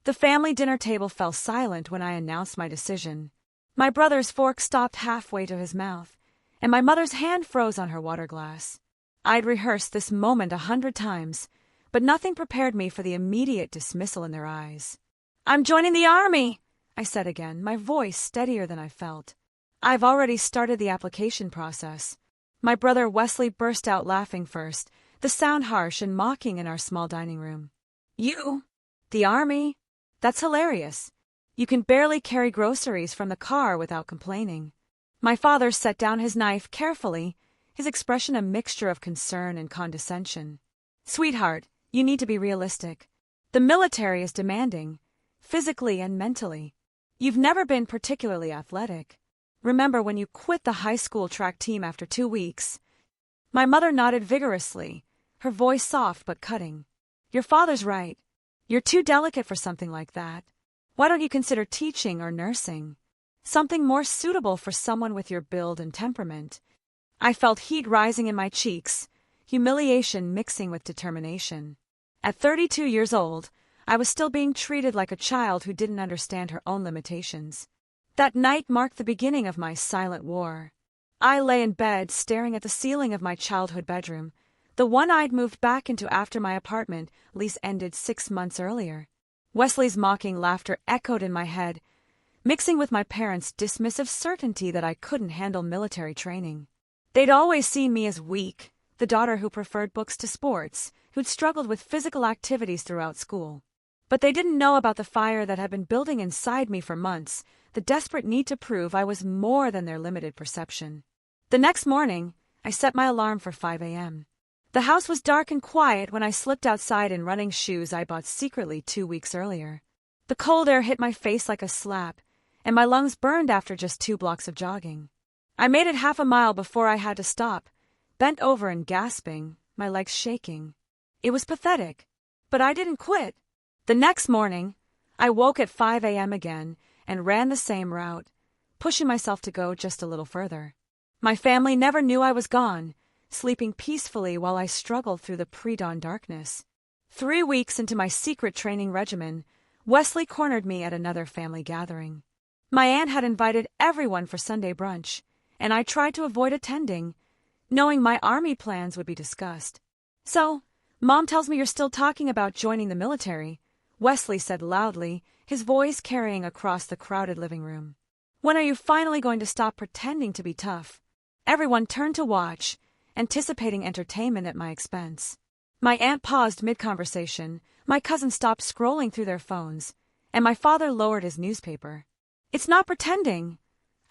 The family dinner table fell silent when I announced my decision. My brother's fork stopped halfway to his mouth, and my mother's hand froze on her water glass. I'd rehearsed this moment 100 times, but nothing prepared me for the immediate dismissal in their eyes. "I'm joining the army," I said again, my voice steadier than I felt. "I've already started the application process." My brother Wesley burst out laughing first, the sound harsh and mocking in our small dining room. "You? The army? That's hilarious. You can barely carry groceries from the car without complaining." My father set down his knife carefully, his expression a mixture of concern and condescension. "Sweetheart, you need to be realistic. The military is demanding, physically and mentally. You've never been particularly athletic. Remember when you quit the high school track team after 2 weeks?" My mother nodded vigorously, her voice soft but cutting. "Your father's right. You're too delicate for something like that. Why don't you consider teaching or nursing? Something more suitable for someone with your build and temperament." I felt heat rising in my cheeks, humiliation mixing with determination. At 32 years old, I was still being treated like a child who didn't understand her own limitations. That night marked the beginning of my silent war. I lay in bed staring at the ceiling of my childhood bedroom, the one I'd moved back into after my apartment lease ended 6 months earlier. Wesley's mocking laughter echoed in my head, mixing with my parents' dismissive certainty that I couldn't handle military training. They'd always seen me as weak, the daughter who preferred books to sports, who'd struggled with physical activities throughout school. But they didn't know about the fire that had been building inside me for months, the desperate need to prove I was more than their limited perception. The next morning, I set my alarm for 5 a.m. The house was dark and quiet when I slipped outside in running shoes I bought secretly 2 weeks earlier. The cold air hit my face like a slap, and my lungs burned after just 2 blocks of jogging. I made it half a mile before I had to stop, bent over and gasping, my legs shaking. It was pathetic, but I didn't quit. The next morning, I woke at 5 a.m. again and ran the same route, pushing myself to go just a little further. My family never knew I was gone, sleeping peacefully while I struggled through the pre-dawn darkness. 3 weeks into my secret training regimen, Wesley cornered me at another family gathering. My aunt had invited everyone for Sunday brunch, and I tried to avoid attending, knowing my army plans would be discussed. "So, Mom tells me you're still talking about joining the military," Wesley said loudly, his voice carrying across the crowded living room. "When are you finally going to stop pretending to be tough?" Everyone turned to watch, anticipating entertainment at my expense. My aunt paused mid-conversation, my cousins stopped scrolling through their phones, and my father lowered his newspaper. "It's not pretending,"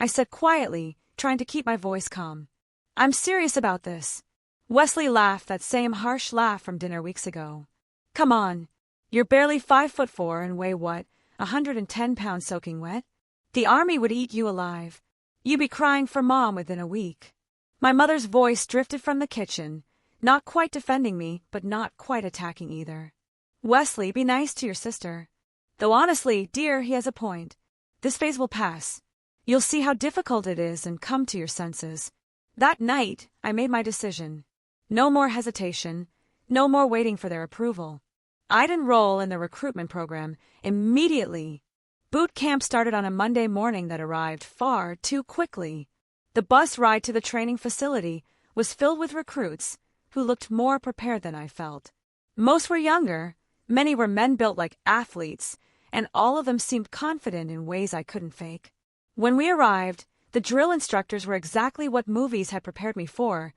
I said quietly, trying to keep my voice calm. "I'm serious about this." Wesley laughed, that same harsh laugh from dinner weeks ago. "Come on. You're barely 5'4" and weigh what, 110 pounds soaking wet? The army would eat you alive. You'd be crying for Mom within a week." My mother's voice drifted from the kitchen, not quite defending me, but not quite attacking either. "Wesley, be nice to your sister. Though honestly, dear, he has a point. This phase will pass. You'll see how difficult it is and come to your senses." That night, I made my decision. No more hesitation, no more waiting for their approval. I'd enroll in the recruitment program immediately. Boot camp started on a Monday morning that arrived far too quickly. The bus ride to the training facility was filled with recruits who looked more prepared than I felt. Most were younger, many were men built like athletes, and all of them seemed confident in ways I couldn't fake. When we arrived, the drill instructors were exactly what movies had prepared me for: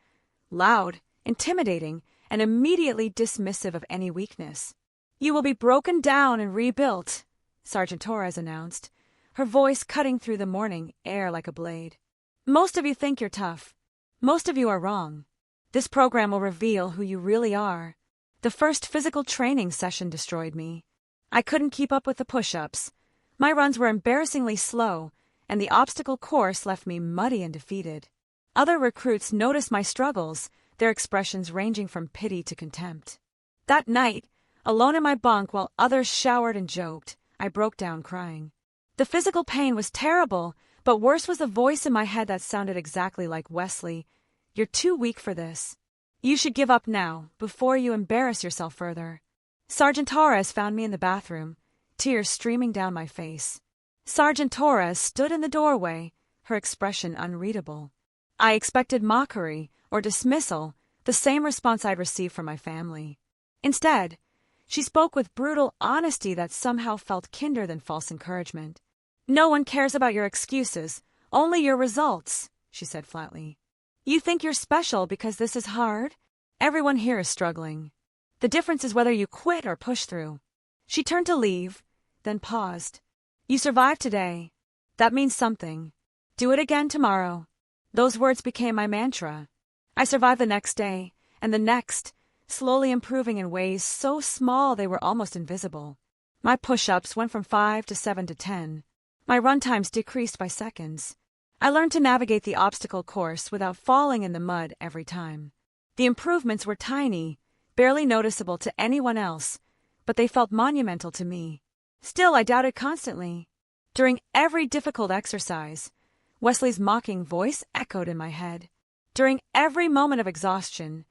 loud, intimidating, and immediately dismissive of any weakness. "You will be broken down and rebuilt," Sergeant Torres announced, her voice cutting through the morning air like a blade. "Most of you think you're tough. Most of you are wrong. This program will reveal who you really are." The first physical training session destroyed me. I couldn't keep up with the push-ups. My runs were embarrassingly slow, and the obstacle course left me muddy and defeated. Other recruits noticed my struggles, their expressions ranging from pity to contempt. That night, alone in my bunk while others showered and joked, I broke down crying. The physical pain was terrible, but worse was the voice in my head that sounded exactly like Wesley. "You're too weak for this. You should give up now, before you embarrass yourself further." Sergeant Torres found me in the bathroom, tears streaming down my face. Sergeant Torres stood in the doorway, her expression unreadable. I expected mockery or dismissal, the same response I'd received from my family. Instead, she spoke with brutal honesty that somehow felt kinder than false encouragement. "No one cares about your excuses, only your results," she said flatly. "You think you're special because this is hard? Everyone here is struggling. The difference is whether you quit or push through." She turned to leave, then paused. "You survived today. That means something. Do it again tomorrow." Those words became my mantra. I survived the next day, and the next, slowly improving in ways so small they were almost invisible. My push-ups went from 5 to 7 to 10. My run times decreased by seconds. I learned to navigate the obstacle course without falling in the mud every time. The improvements were tiny, barely noticeable to anyone else, but they felt monumental to me. Still, I doubted constantly. During every difficult exercise, Wesley's mocking voice echoed in my head. During every moment of exhaustion,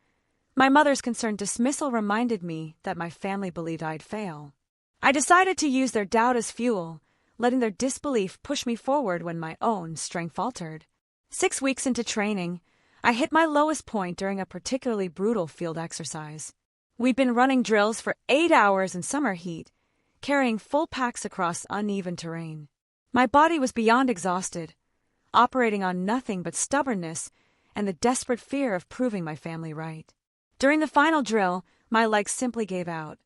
my mother's concerned dismissal reminded me that my family believed I'd fail. I decided to use their doubt as fuel, letting their disbelief push me forward when my own strength faltered. 6 weeks into training, I hit my lowest point during a particularly brutal field exercise. We'd been running drills for 8 hours in summer heat, carrying full packs across uneven terrain. My body was beyond exhausted, operating on nothing but stubbornness and the desperate fear of proving my family right. During the final drill, my legs simply gave out.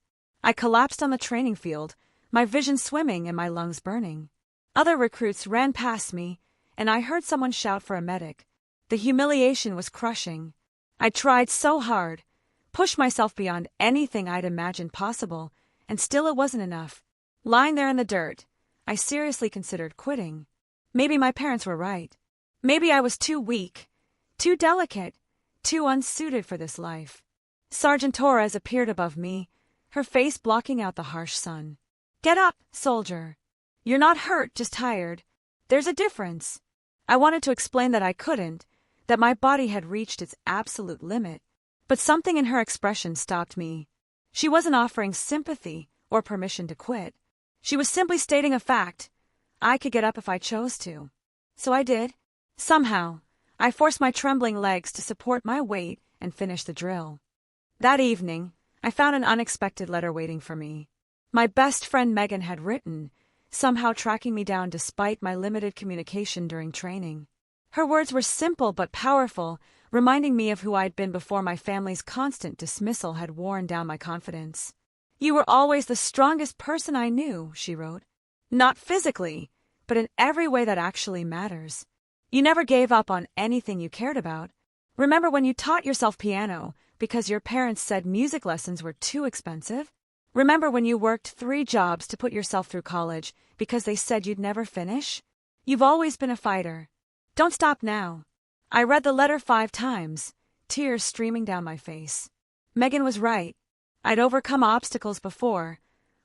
I collapsed on the training field, my vision swimming and my lungs burning. Other recruits ran past me, and I heard someone shout for a medic. The humiliation was crushing. I tried so hard, pushed myself beyond anything I'd imagined possible, and still it wasn't enough. Lying there in the dirt, I seriously considered quitting. Maybe my parents were right. Maybe I was too weak, too delicate, too unsuited for this life. Sergeant Torres appeared above me, her face blocking out the harsh sun. "Get up, soldier. You're not hurt, just tired. There's a difference." I wanted to explain that I couldn't, that my body had reached its absolute limit, but something in her expression stopped me. She wasn't offering sympathy or permission to quit. She was simply stating a fact. I could get up if I chose to. So I did. Somehow, I forced my trembling legs to support my weight and finish the drill. That evening, I found an unexpected letter waiting for me. My best friend Megan had written, somehow tracking me down despite my limited communication during training. Her words were simple but powerful, reminding me of who I'd been before my family's constant dismissal had worn down my confidence. "You were always the strongest person I knew," she wrote. "Not physically, but in every way that actually matters. You never gave up on anything you cared about. Remember when you taught yourself piano because your parents said music lessons were too expensive? Remember when you worked 3 jobs to put yourself through college because they said you'd never finish? You've always been a fighter. Don't stop now." I read the letter 5 times, tears streaming down my face. Megan was right. I'd overcome obstacles before,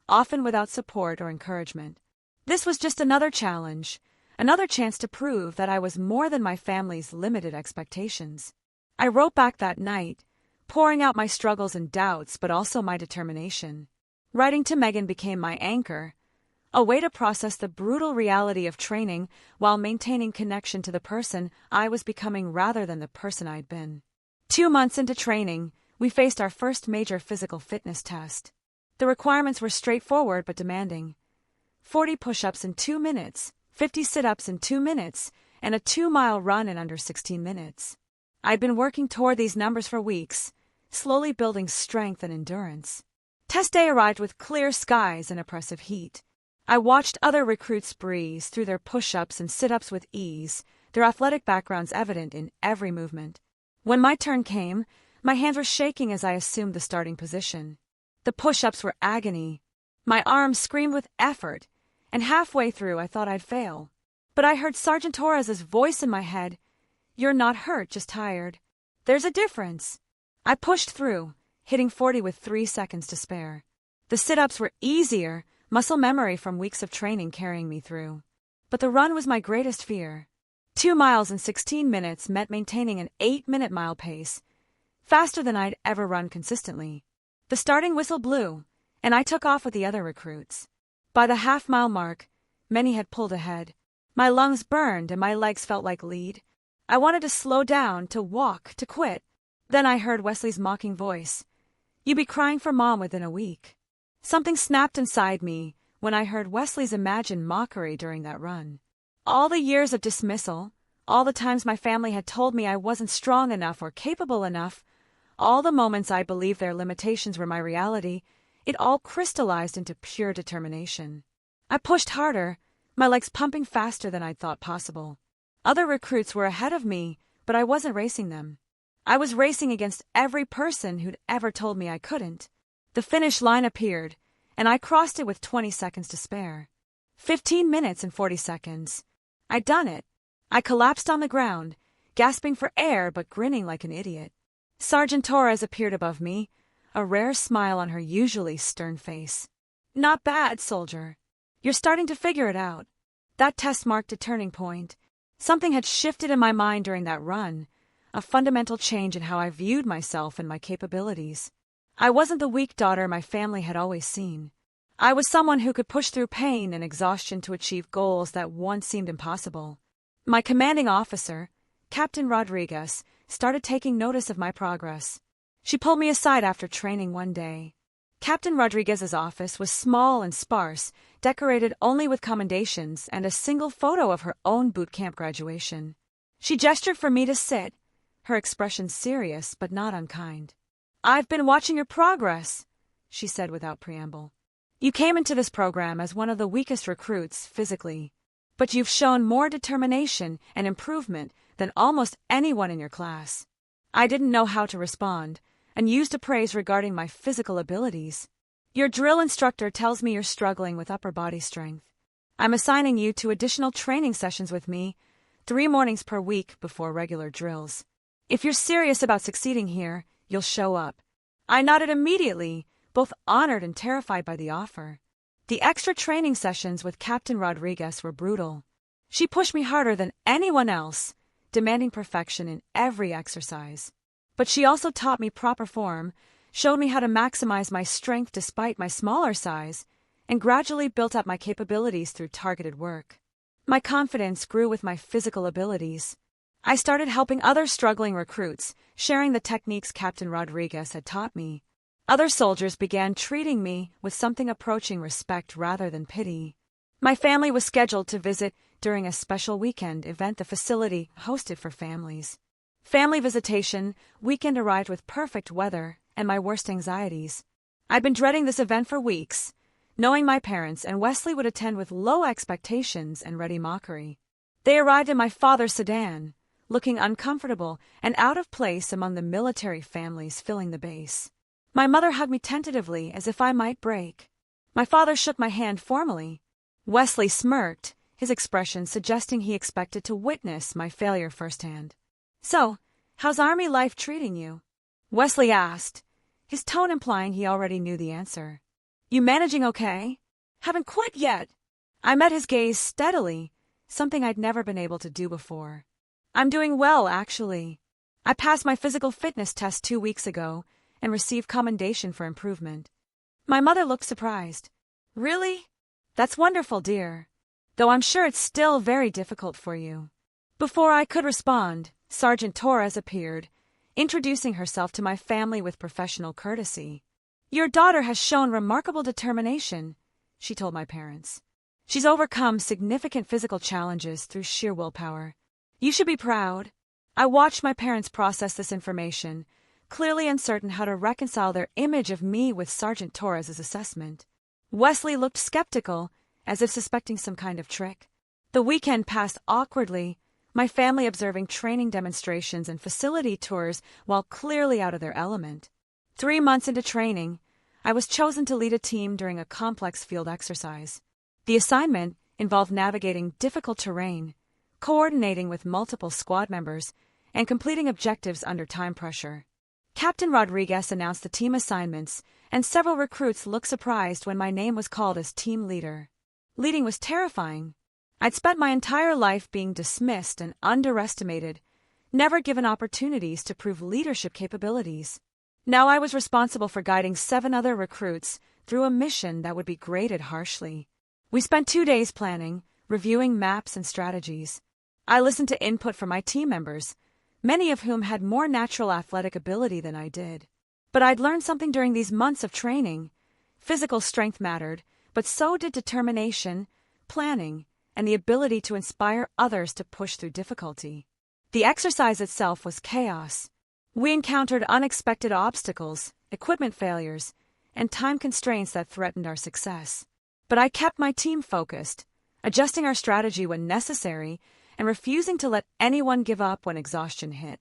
often without support or encouragement. This was just another challenge, another chance to prove that I was more than my family's limited expectations. I wrote back that night, pouring out my struggles and doubts, but also my determination. Writing to Megan became my anchor, a way to process the brutal reality of training while maintaining connection to the person I was becoming rather than the person I'd been. 2 months into training, we faced our first major physical fitness test. The requirements were straightforward but demanding. 40 push-ups in 2 minutes, 50 sit-ups in 2 minutes, and a 2-mile run in under 16 minutes. I'd been working toward these numbers for weeks, slowly building strength and endurance. Test day arrived with clear skies and oppressive heat. I watched other recruits breeze through their push-ups and sit-ups with ease, their athletic backgrounds evident in every movement. When my turn came, my hands were shaking as I assumed the starting position. The push-ups were agony. My arms screamed with effort, and halfway through I thought I'd fail. But I heard Sergeant Torres's voice in my head. "You're not hurt, just tired. There's a difference." I pushed through, hitting 40 with 3 seconds to spare. The sit-ups were easier, muscle memory from weeks of training carrying me through. But the run was my greatest fear. 2 miles in 16 minutes meant maintaining an 8-minute mile pace, faster than I'd ever run consistently. The starting whistle blew, and I took off with the other recruits. By the half-mile mark, many had pulled ahead. My lungs burned and my legs felt like lead. I wanted to slow down, to walk, to quit. Then I heard Wesley's mocking voice. "You'd be crying for Mom within a week." Something snapped inside me when I heard Wesley's imagined mockery during that run. All the years of dismissal, all the times my family had told me I wasn't strong enough or capable enough, all the moments I believed their limitations were my reality, it all crystallized into pure determination. I pushed harder, my legs pumping faster than I'd thought possible. Other recruits were ahead of me, but I wasn't racing them. I was racing against every person who'd ever told me I couldn't. The finish line appeared, and I crossed it with 20 seconds to spare. 15 minutes and 40 seconds. I'd done it. I collapsed on the ground, gasping for air but grinning like an idiot. Sergeant Torres appeared above me, a rare smile on her usually stern face. "Not bad, soldier. You're starting to figure it out." That test marked a turning point. Something had shifted in my mind during that run, a fundamental change in how I viewed myself and my capabilities. I wasn't the weak daughter my family had always seen. I was someone who could push through pain and exhaustion to achieve goals that once seemed impossible. My commanding officer, Captain Rodriguez, started taking notice of my progress. She pulled me aside after training one day. Captain Rodriguez's office was small and sparse, decorated only with commendations and a single photo of her own boot camp graduation. She gestured for me to sit, her expression serious but not unkind. "I've been watching your progress," she said without preamble. "You came into this program as one of the weakest recruits physically, but you've shown more determination and improvement than almost anyone in your class." I didn't know how to respond, and used a praise regarding my physical abilities. "Your drill instructor tells me you're struggling with upper body strength. I'm assigning you to additional training sessions with me, 3 mornings per week before regular drills. If you're serious about succeeding here, you'll show up." I nodded immediately, both honored and terrified by the offer. The extra training sessions with Captain Rodriguez were brutal. She pushed me harder than anyone else, demanding perfection in every exercise. But she also taught me proper form, showed me how to maximize my strength despite my smaller size, and gradually built up my capabilities through targeted work. My confidence grew with my physical abilities. I started helping other struggling recruits, sharing the techniques Captain Rodriguez had taught me. Other soldiers began treating me with something approaching respect rather than pity. My family was scheduled to visit during a special weekend event the facility hosted for families. Family visitation weekend arrived with perfect weather and my worst anxieties. I'd been dreading this event for weeks, knowing my parents and Wesley would attend with low expectations and ready mockery. They arrived in my father's sedan, looking uncomfortable and out of place among the military families filling the base. My mother hugged me tentatively as if I might break. My father shook my hand formally. Wesley smirked, his expression suggesting he expected to witness my failure firsthand. "So, how's Army life treating you?" Wesley asked, his tone implying he already knew the answer. "You managing okay?" "Haven't quit yet." I met his gaze steadily, something I'd never been able to do before. "I'm doing well, actually. I passed my physical fitness test 2 weeks ago and received commendation for improvement." My mother looked surprised. "Really? That's wonderful, dear. Though I'm sure it's still very difficult for you." Before I could respond, Sergeant Torres appeared, introducing herself to my family with professional courtesy. "Your daughter has shown remarkable determination," she told my parents. "She's overcome significant physical challenges through sheer willpower. You should be proud." I watched my parents process this information, clearly uncertain how to reconcile their image of me with Sergeant Torres's assessment. Wesley looked skeptical, as if suspecting some kind of trick. The weekend passed awkwardly, my family observing training demonstrations and facility tours while clearly out of their element. 3 months into training, I was chosen to lead a team during a complex field exercise. The assignment involved navigating difficult terrain, coordinating with multiple squad members, and completing objectives under time pressure. Captain Rodriguez announced the team assignments, and several recruits looked surprised when my name was called as team leader. Leading was terrifying. I'd spent my entire life being dismissed and underestimated, never given opportunities to prove leadership capabilities. Now I was responsible for guiding 7 other recruits through a mission that would be graded harshly. We spent 2 days planning, reviewing maps and strategies. I listened to input from my team members, many of whom had more natural athletic ability than I did. But I'd learned something during these months of training. Physical strength mattered, but so did determination, planning, and the ability to inspire others to push through difficulty. The exercise itself was chaos. We encountered unexpected obstacles, equipment failures, and time constraints that threatened our success. But I kept my team focused, adjusting our strategy when necessary and refusing to let anyone give up when exhaustion hit.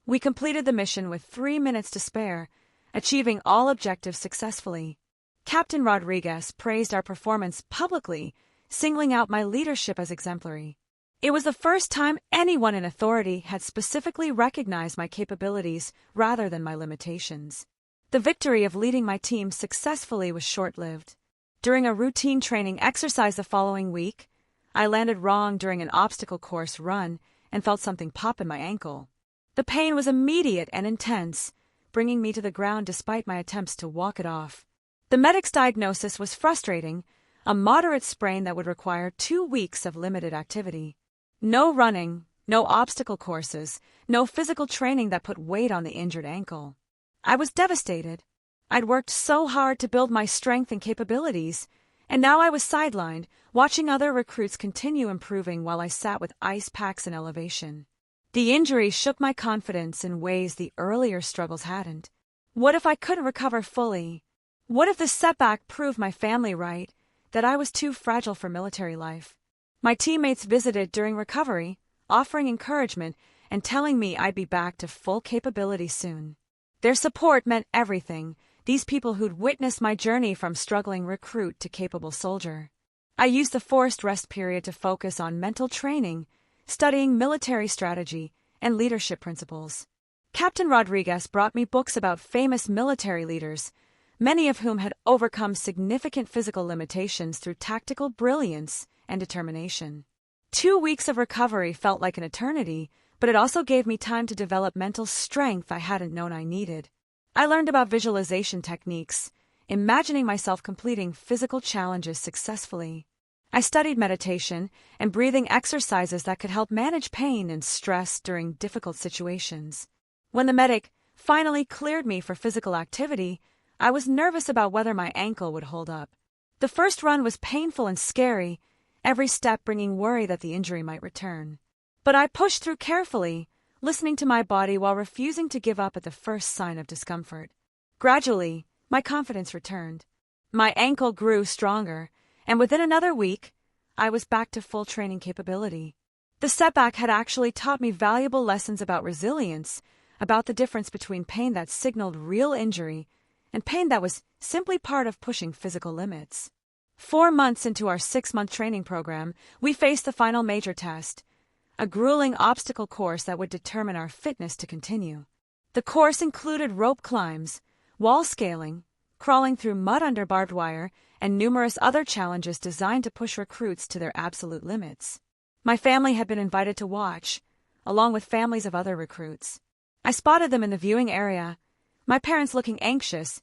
We completed the mission with 3 minutes to spare, achieving all objectives successfully. Captain Rodriguez praised our performance publicly, singling out my leadership as exemplary. It was the first time anyone in authority had specifically recognized my capabilities rather than my limitations. The victory of leading my team successfully was short-lived. During a routine training exercise the following week, I landed wrong during an obstacle course run and felt something pop in my ankle. The pain was immediate and intense, bringing me to the ground despite my attempts to walk it off. The medic's diagnosis was frustrating, a moderate sprain that would require 2 weeks of limited activity. No running, no obstacle courses, no physical training that put weight on the injured ankle. I was devastated. I'd worked so hard to build my strength and capabilities, and now I was sidelined, watching other recruits continue improving while I sat with ice packs and elevation. The injury shook my confidence in ways the earlier struggles hadn't. What if I couldn't recover fully? What if this setback proved my family right, that I was too fragile for military life? My teammates visited during recovery, offering encouragement and telling me I'd be back to full capability soon. Their support meant everything, these people who'd witnessed my journey from struggling recruit to capable soldier. I used the forced rest period to focus on mental training, studying military strategy, and leadership principles. Captain Rodriguez brought me books about famous military leaders, many of whom had overcome significant physical limitations through tactical brilliance and determination. 2 weeks of recovery felt like an eternity, but it also gave me time to develop mental strength I hadn't known I needed. I learned about visualization techniques, imagining myself completing physical challenges successfully. I studied meditation and breathing exercises that could help manage pain and stress during difficult situations. When the medic finally cleared me for physical activity, I was nervous about whether my ankle would hold up. The first run was painful and scary, every step bringing worry that the injury might return. But I pushed through carefully, listening to my body while refusing to give up at the first sign of discomfort. Gradually, my confidence returned. My ankle grew stronger, and within another week, I was back to full training capability. The setback had actually taught me valuable lessons about resilience, about the difference between pain that signaled real injury and pain that was simply part of pushing physical limits. 4 months into our 6-month training program, we faced the final major test, a grueling obstacle course that would determine our fitness to continue. The course included rope climbs, wall scaling, crawling through mud under barbed wire, and numerous other challenges designed to push recruits to their absolute limits. My family had been invited to watch, along with families of other recruits. I spotted them in the viewing area, my parents looking anxious,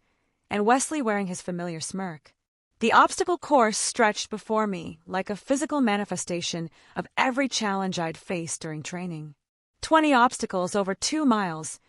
and Wesley wearing his familiar smirk. The obstacle course stretched before me like a physical manifestation of every challenge I'd faced during training. 20 obstacles over 2 miles,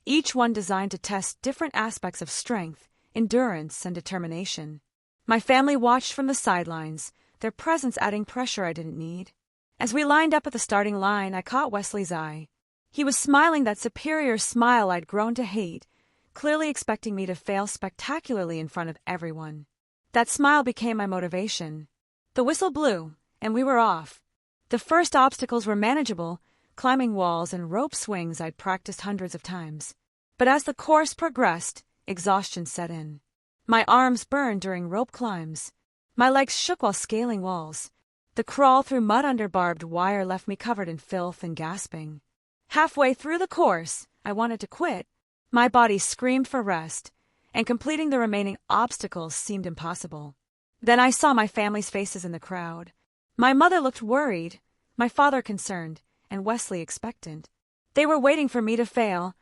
each one designed to test different aspects of strength, endurance, and determination. My family watched from the sidelines, their presence adding pressure I didn't need. As we lined up at the starting line, I caught Wesley's eye. He was smiling that superior smile I'd grown to hate, clearly expecting me to fail spectacularly in front of everyone. That smile became my motivation. The whistle blew, and we were off. The first obstacles were manageable, climbing walls and rope swings I'd practiced hundreds of times. But as the course progressed, exhaustion set in. My arms burned during rope climbs. My legs shook while scaling walls. The crawl through mud under barbed wire left me covered in filth and gasping. Halfway through the course, I wanted to quit. My body screamed for rest, and completing the remaining obstacles seemed impossible. Then I saw my family's faces in the crowd. My mother looked worried, my father concerned, and Wesley expectant. They were waiting for me to fail,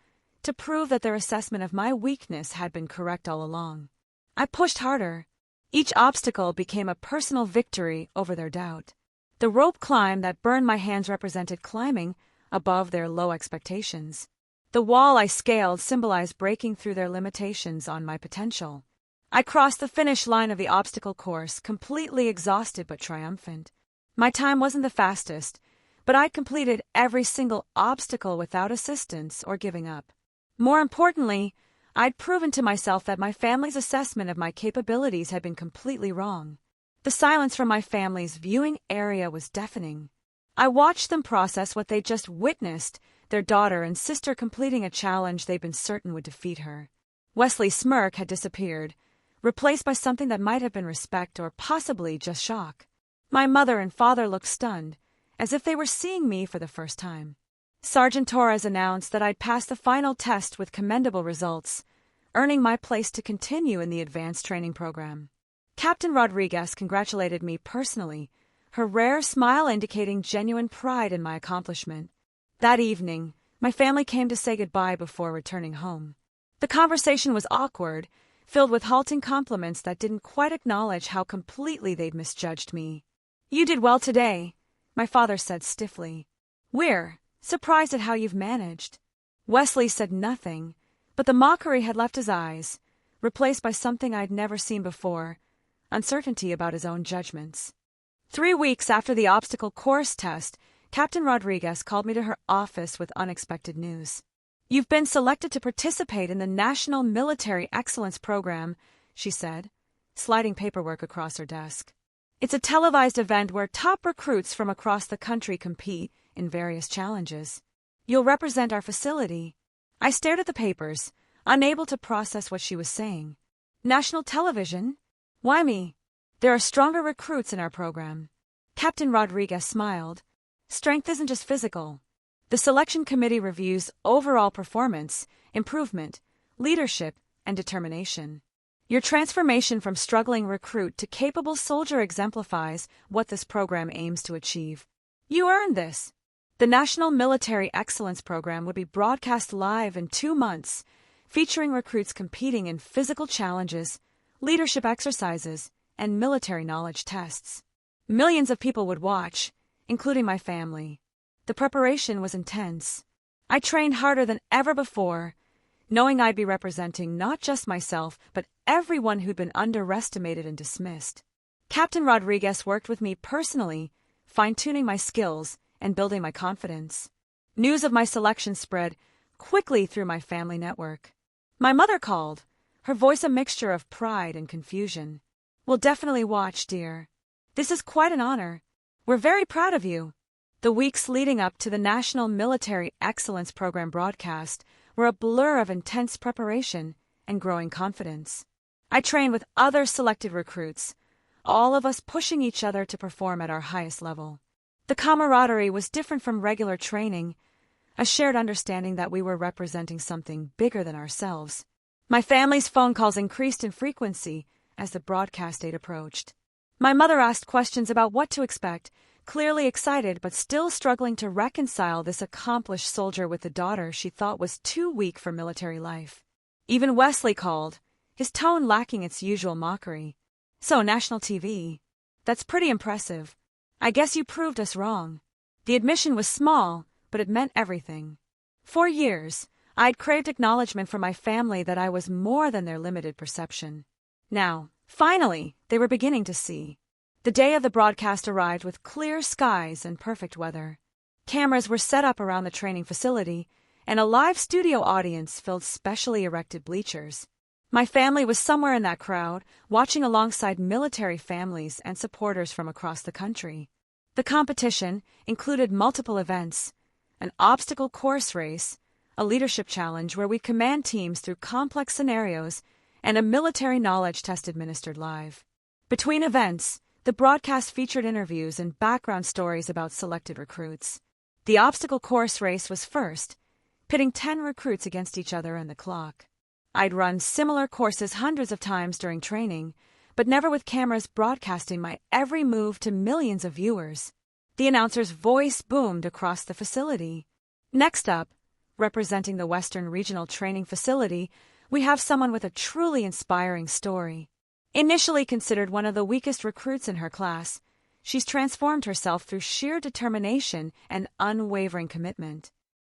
to prove that their assessment of my weakness had been correct all along. I pushed harder. Each obstacle became a personal victory over their doubt. The rope climb that burned my hands represented climbing above their low expectations. The wall I scaled symbolized breaking through their limitations on my potential. I crossed the finish line of the obstacle course, completely exhausted but triumphant. My time wasn't the fastest, but I'd completed every single obstacle without assistance or giving up. More importantly, I'd proven to myself that my family's assessment of my capabilities had been completely wrong. The silence from my family's viewing area was deafening. I watched them process what they'd just witnessed, their daughter and sister completing a challenge they'd been certain would defeat her. Wesley's smirk had disappeared, replaced by something that might have been respect or possibly just shock. My mother and father looked stunned, as if they were seeing me for the first time. Sergeant Torres announced that I'd passed the final test with commendable results, earning my place to continue in the advanced training program. Captain Rodriguez congratulated me personally, her rare smile indicating genuine pride in my accomplishment. That evening, my family came to say goodbye before returning home. The conversation was awkward, filled with halting compliments that didn't quite acknowledge how completely they'd misjudged me. "You did well today," my father said stiffly. "We're surprised at how you've managed." Wesley said nothing, but the mockery had left his eyes, replaced by something I'd never seen before, uncertainty about his own judgments. 3 weeks after the obstacle course test, Captain Rodriguez called me to her office with unexpected news. "You've been selected to participate in the National Military Excellence Program," she said, sliding paperwork across her desk. "It's a televised event where top recruits from across the country compete in various challenges. You'll represent our facility." I stared at the papers, unable to process what she was saying. "National television? Why me? There are stronger recruits in our program." Captain Rodriguez smiled. "Strength isn't just physical. The selection committee reviews overall performance, improvement, leadership, and determination. Your transformation from struggling recruit to capable soldier exemplifies what this program aims to achieve. You earned this." The National Military Excellence Program would be broadcast live in 2 months, featuring recruits competing in physical challenges, leadership exercises, and military knowledge tests. Millions of people would watch, including my family. The preparation was intense. I trained harder than ever before, knowing I'd be representing not just myself, but everyone who'd been underestimated and dismissed. Captain Rodriguez worked with me personally, fine-tuning my skills and building my confidence. News of my selection spread quickly through my family network. My mother called, her voice a mixture of pride and confusion. "We'll definitely watch, dear. This is quite an honor. We're very proud of you." The weeks leading up to the National Military Excellence Program broadcast were a blur of intense preparation and growing confidence. I trained with other selected recruits, all of us pushing each other to perform at our highest level. The camaraderie was different from regular training, a shared understanding that we were representing something bigger than ourselves. My family's phone calls increased in frequency as the broadcast date approached. My mother asked questions about what to expect, clearly excited but still struggling to reconcile this accomplished soldier with the daughter she thought was too weak for military life. Even Wesley called, his tone lacking its usual mockery. "So, national TV. That's pretty impressive. I guess you proved us wrong." The admission was small, but it meant everything. For years, I'd craved acknowledgement from my family that I was more than their limited perception. Now, finally, they were beginning to see. The day of the broadcast arrived with clear skies and perfect weather. Cameras were set up around the training facility, and a live studio audience filled specially erected bleachers. My family was somewhere in that crowd, watching alongside military families and supporters from across the country. The competition included multiple events: an obstacle course race, a leadership challenge where we command teams through complex scenarios, and a military knowledge test administered live. Between events, the broadcast featured interviews and background stories about selected recruits. The obstacle course race was first, pitting 10 recruits against each other and the clock. I'd run similar courses hundreds of times during training, but never with cameras broadcasting my every move to millions of viewers. The announcer's voice boomed across the facility. Next up, representing the Western Regional Training Facility, we have someone with a truly inspiring story. Initially considered one of the weakest recruits in her class, she's transformed herself through sheer determination and unwavering commitment.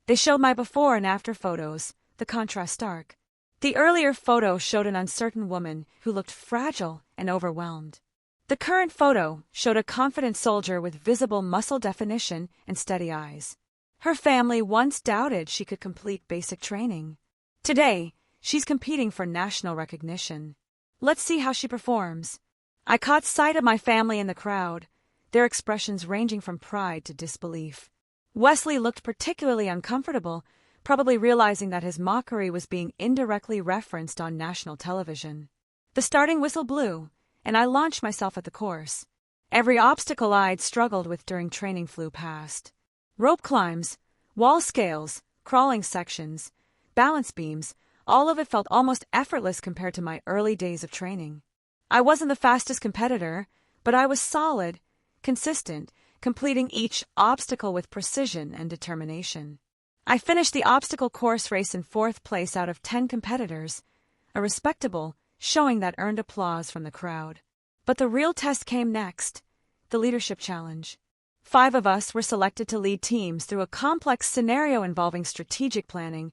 They showed my before and after photos, the contrast stark. The earlier photo showed an uncertain woman who looked fragile and overwhelmed. The current photo showed a confident soldier with visible muscle definition and steady eyes. Her family once doubted she could complete basic training. Today, she's competing for national recognition. Let's see how she performs. I caught sight of my family in the crowd, their expressions ranging from pride to disbelief. Wesley looked particularly uncomfortable, probably realizing that his mockery was being indirectly referenced on national television. The starting whistle blew, and I launched myself at the course. Every obstacle I'd struggled with during training flew past. Rope climbs, wall scales, crawling sections, balance beams, all of it felt almost effortless compared to my early days of training. I wasn't the fastest competitor, but I was solid, consistent, completing each obstacle with precision and determination. I finished the obstacle course race in 4th place out of 10 competitors, a respectable showing that earned applause from the crowd. But the real test came next, the leadership challenge. 5 of us were selected to lead teams through a complex scenario involving strategic planning,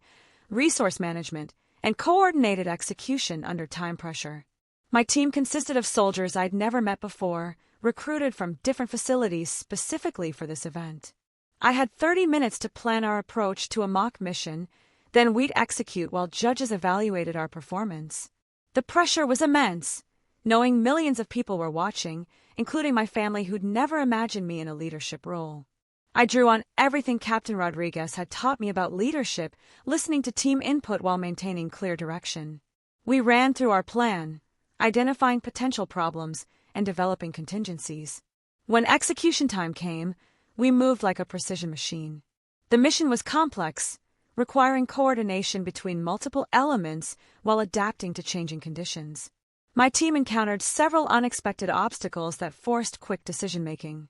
resource management, and coordinated execution under time pressure. My team consisted of soldiers I'd never met before, recruited from different facilities specifically for this event. I had 30 minutes to plan our approach to a mock mission, then we'd execute while judges evaluated our performance. The pressure was immense, knowing millions of people were watching, including my family who'd never imagined me in a leadership role. I drew on everything Captain Rodriguez had taught me about leadership, listening to team input while maintaining clear direction. We ran through our plan, identifying potential problems and developing contingencies. When execution time came, we moved like a precision machine. The mission was complex, requiring coordination between multiple elements while adapting to changing conditions. My team encountered several unexpected obstacles that forced quick decision-making.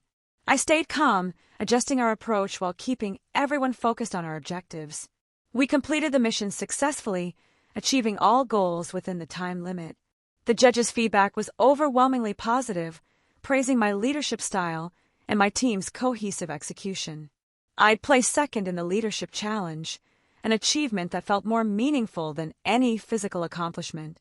I stayed calm, adjusting our approach while keeping everyone focused on our objectives. We completed the mission successfully, achieving all goals within the time limit. The judges' feedback was overwhelmingly positive, praising my leadership style and my team's cohesive execution. I'd placed second in the leadership challenge, an achievement that felt more meaningful than any physical accomplishment.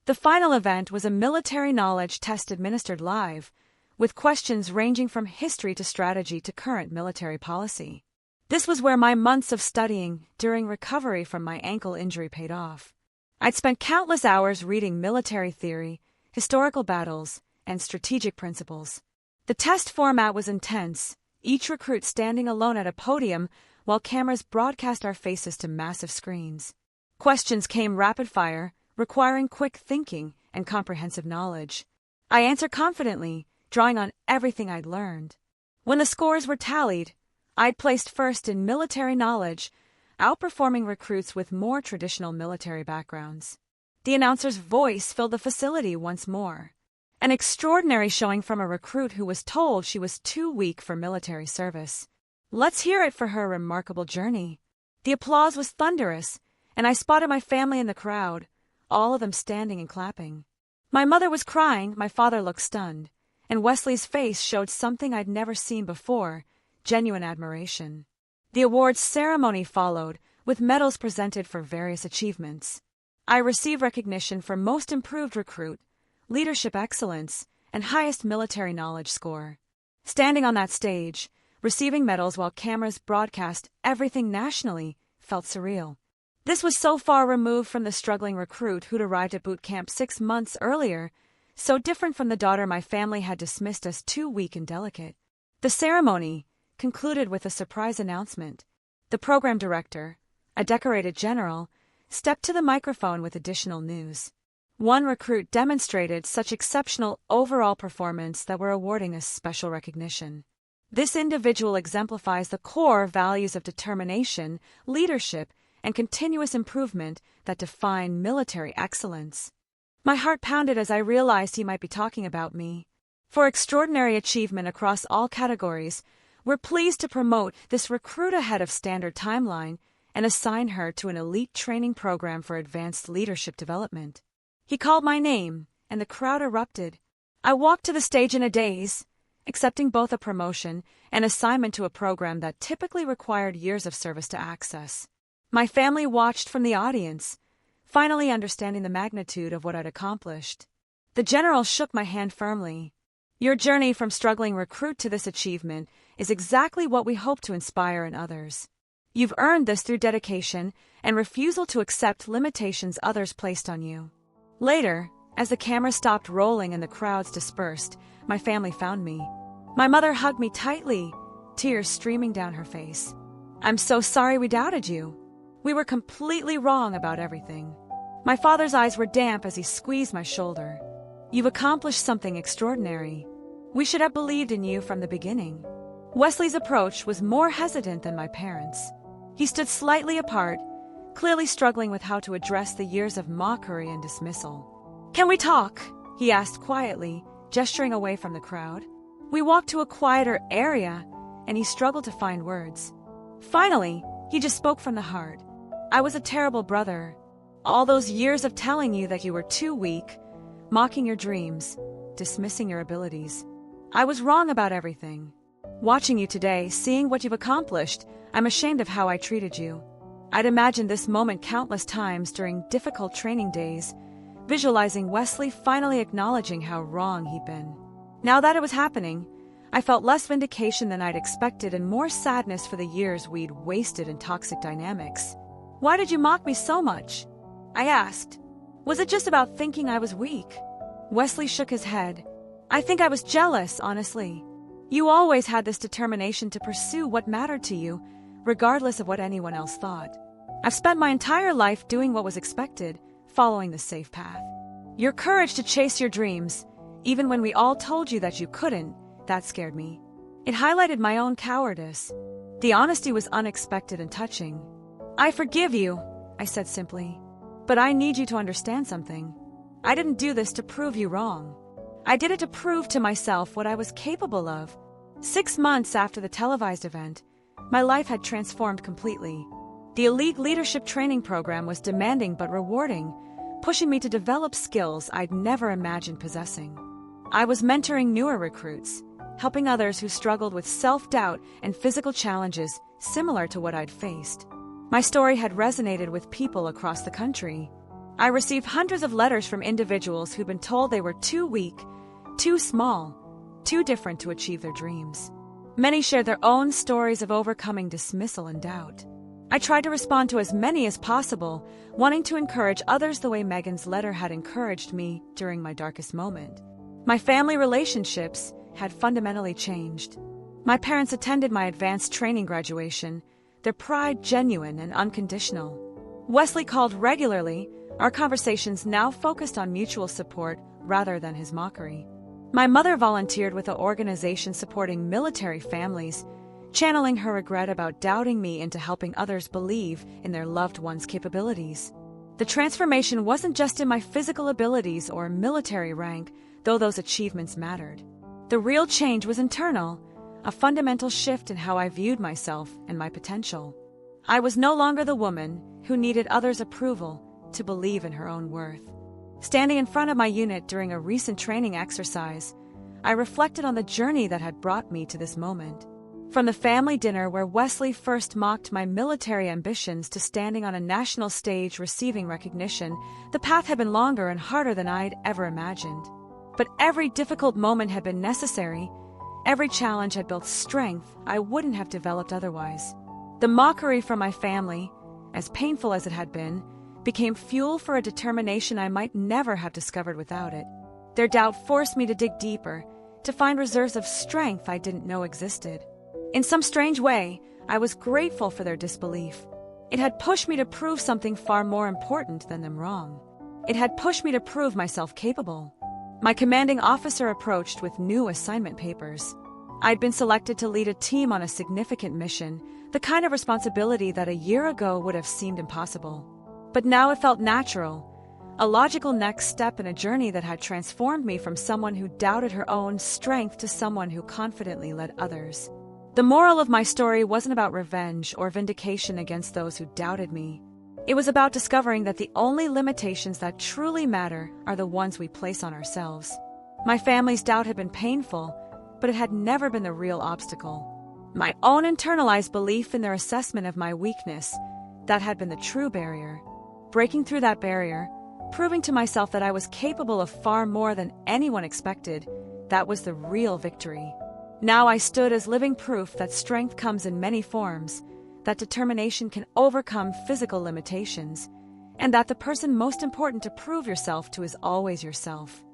The final event was a military knowledge test administered live, with questions ranging from history to strategy to current military policy. This was where my months of studying during recovery from my ankle injury paid off. I'd spent countless hours reading military theory, historical battles, and strategic principles. The test format was intense, each recruit standing alone at a podium while cameras broadcast our faces to massive screens. Questions came rapid-fire, requiring quick thinking and comprehensive knowledge. I answered confidently, drawing on everything I'd learned. When the scores were tallied, I'd placed first in military knowledge, outperforming recruits with more traditional military backgrounds. The announcer's voice filled the facility once more. An extraordinary showing from a recruit who was told she was too weak for military service. Let's hear it for her remarkable journey. The applause was thunderous, and I spotted my family in the crowd, all of them standing and clapping. My mother was crying, my father looked stunned, and Wesley's face showed something I'd never seen before, genuine admiration. The awards ceremony followed, with medals presented for various achievements. I received recognition for Most Improved Recruit, Leadership Excellence, and highest military knowledge score. Standing on that stage, receiving medals while cameras broadcast everything nationally, felt surreal. This was so far removed from the struggling recruit who'd arrived at boot camp 6 months earlier, so different from the daughter my family had dismissed as too weak and delicate. The ceremony concluded with a surprise announcement. The program director, a decorated general, stepped to the microphone with additional news. One recruit demonstrated such exceptional overall performance that we're awarding a special recognition. This individual exemplifies the core values of determination, leadership, and continuous improvement that define military excellence. My heart pounded as I realized he might be talking about me. For extraordinary achievement across all categories, we're pleased to promote this recruit ahead of standard timeline and assign her to an elite training program for advanced leadership development. He called my name, and the crowd erupted. I walked to the stage in a daze, accepting both a promotion and assignment to a program that typically required years of service to access. My family watched from the audience, finally understanding the magnitude of what I'd accomplished. The general shook my hand firmly. "Your journey from struggling recruit to this achievement is exactly what we hope to inspire in others. You've earned this through dedication and refusal to accept limitations others placed on you." Later, as the camera stopped rolling and the crowds dispersed, my family found me. My mother hugged me tightly, tears streaming down her face. "I'm so sorry we doubted you. We were completely wrong about everything." My father's eyes were damp as he squeezed my shoulder. "You've accomplished something extraordinary. We should have believed in you from the beginning." Wesley's approach was more hesitant than my parents'. He stood slightly apart, clearly struggling with how to address the years of mockery and dismissal. "Can we talk?" he asked quietly, gesturing away from the crowd. We walked to a quieter area, and he struggled to find words. Finally, he just spoke from the heart. "I was a terrible brother. All those years of telling you that you were too weak, mocking your dreams, dismissing your abilities. I was wrong about everything. Watching you today, seeing what you've accomplished, I'm ashamed of how I treated you." I'd imagined this moment countless times during difficult training days, visualizing Wesley finally acknowledging how wrong he'd been. Now that it was happening, I felt less vindication than I'd expected and more sadness for the years we'd wasted in toxic dynamics. "Why did you mock me so much?" I asked. "Was it just about thinking I was weak?" Wesley shook his head. "I think I was jealous, honestly. You always had this determination to pursue what mattered to you, regardless of what anyone else thought. I've spent my entire life doing what was expected, following the safe path. Your courage to chase your dreams, even when we all told you that you couldn't, that scared me. It highlighted my own cowardice. The honesty was unexpected and touching." "I forgive you," I said simply. "But I need you to understand something. I didn't do this to prove you wrong. I did it to prove to myself what I was capable of." 6 months after the televised event, my life had transformed completely. The Elite Leadership Training Program was demanding but rewarding, pushing me to develop skills I'd never imagined possessing. I was mentoring newer recruits, helping others who struggled with self-doubt and physical challenges similar to what I'd faced. My story had resonated with people across the country. I received hundreds of letters from individuals who'd been told they were too weak, too small, too different to achieve their dreams. Many shared their own stories of overcoming dismissal and doubt. I tried to respond to as many as possible, wanting to encourage others the way Megan's letter had encouraged me during my darkest moment. My family relationships had fundamentally changed. My parents attended my advanced training graduation, their pride genuine and unconditional. Wesley called regularly, our conversations now focused on mutual support rather than his mockery. My mother volunteered with an organization supporting military families, channeling her regret about doubting me into helping others believe in their loved ones' capabilities. The transformation wasn't just in my physical abilities or military rank, though those achievements mattered. The real change was internal, a fundamental shift in how I viewed myself and my potential. I was no longer the woman who needed others' approval to believe in her own worth. Standing in front of my unit during a recent training exercise, I reflected on the journey that had brought me to this moment. From the family dinner where Wesley first mocked my military ambitions to standing on a national stage receiving recognition, the path had been longer and harder than I'd ever imagined. But every difficult moment had been necessary. Every challenge had built strength I wouldn't have developed otherwise. The mockery from my family, as painful as it had been, became fuel for a determination I might never have discovered without it. Their doubt forced me to dig deeper, to find reserves of strength I didn't know existed. In some strange way, I was grateful for their disbelief. It had pushed me to prove something far more important than them wrong. It had pushed me to prove myself capable. My commanding officer approached with new assignment papers. I'd been selected to lead a team on a significant mission, the kind of responsibility that a year ago would have seemed impossible. But now it felt natural, a logical next step in a journey that had transformed me from someone who doubted her own strength to someone who confidently led others. The moral of my story wasn't about revenge or vindication against those who doubted me. It was about discovering that the only limitations that truly matter are the ones we place on ourselves. My family's doubt had been painful, but it had never been the real obstacle. My own internalized belief in their assessment of my weakness, that had been the true barrier. Breaking through that barrier, proving to myself that I was capable of far more than anyone expected, that was the real victory. Now I stood as living proof that strength comes in many forms, that determination can overcome physical limitations, and that the person most important to prove yourself to is always yourself.